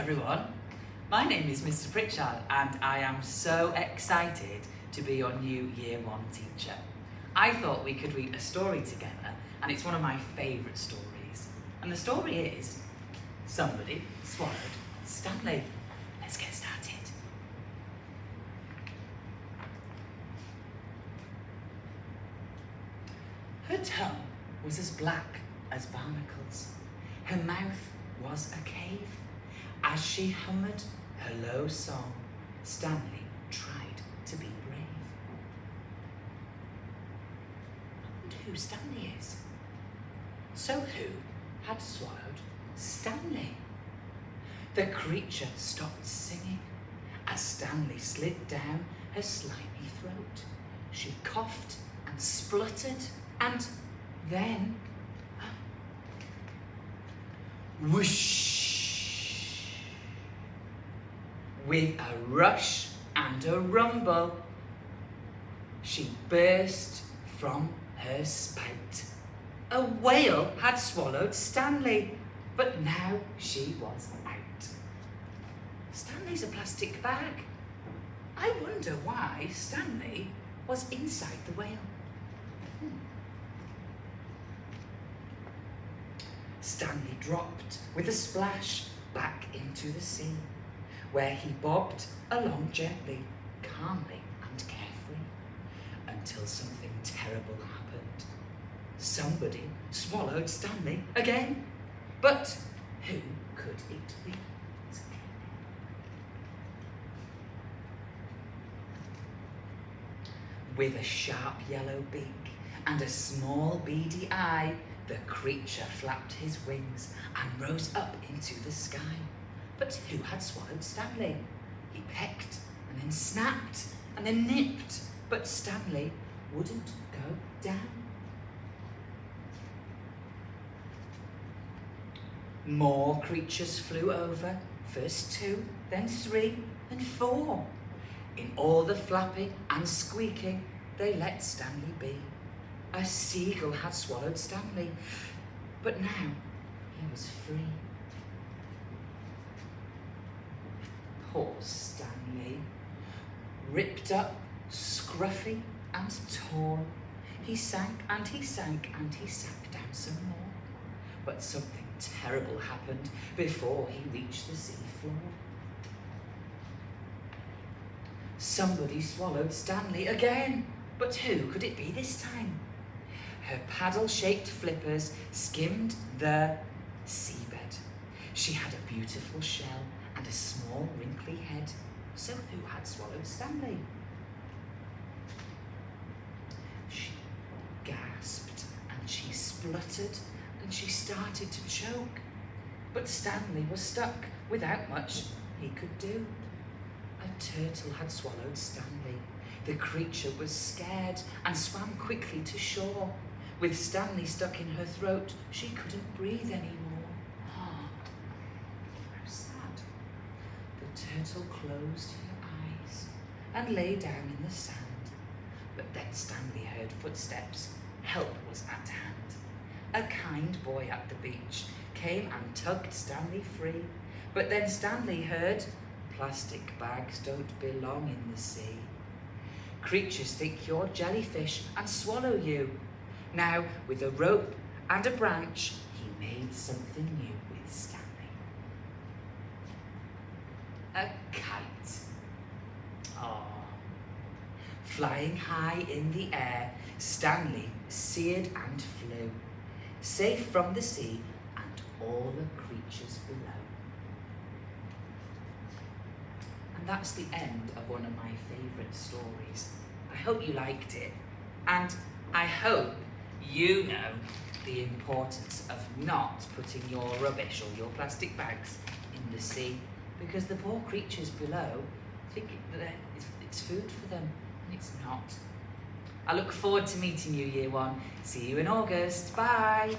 everyone. My name is Mr Pritchard and I am so excited to be your new Year 1 teacher. I thought we could read a story together and it's one of my favourite stories. And the story is, somebody swallowed Stanley. Let's get started. Her tongue was as black as barnacles. Her mouth was a cave. As she hummed her low song, Stanley tried to be brave. I wonder who Stanley is. So who had swallowed Stanley? The creature stopped singing as Stanley slid down her slimy throat. She coughed and spluttered and then whoosh! With a rush and a rumble, she burst from her spout. A whale had swallowed Stanley, but now she was out. Stanley's a plastic bag. I wonder why Stanley was inside the whale. Stanley dropped with a splash back into the sea, where he bobbed along gently, calmly and carefree, until something terrible happened. Somebody swallowed Stanley again, but who could it be? With a sharp yellow beak and a small beady eye, the creature flapped his wings and rose up into the sky. But who had swallowed Stanley? He pecked and then snapped and then nipped, but Stanley wouldn't go down. More creatures flew over, first 2, then 3, then 4. In all the flapping and squeaking, they let Stanley be. A seagull had swallowed Stanley, but now he was free. Poor Stanley, ripped up, scruffy and torn. He sank and he sank and he sank down some more. But something terrible happened before he reached the sea floor. Somebody swallowed Stanley again, but who could it be this time? Her paddle-shaped flippers skimmed the seabed. She had a beautiful shell and a small wrinkly head. So who had swallowed Stanley? She gasped and she spluttered and she started to choke. But Stanley was stuck without much he could do. A turtle had swallowed Stanley. The creature was scared and swam quickly to shore. With Stanley stuck in her throat, she couldn't breathe anymore. How sad. The turtle closed her eyes and lay down in the sand. But then Stanley heard footsteps. Help was at hand. A kind boy at the beach came and tugged Stanley free. But then Stanley heard, plastic bags don't belong in the sea. Creatures think you're jellyfish and swallow you. Now, with a rope and a branch, he made something new with Stanley. A kite. Aww. Flying high in the air, Stanley seared and flew, safe from the sea and all the creatures below. And that's the end of one of my favourite stories. I hope you liked it, and I hope you know the importance of not putting your rubbish or your plastic bags in the sea, because the poor creatures below think that it's food for them, and it's not. I look forward to meeting you, Year 1. See you in August. Bye.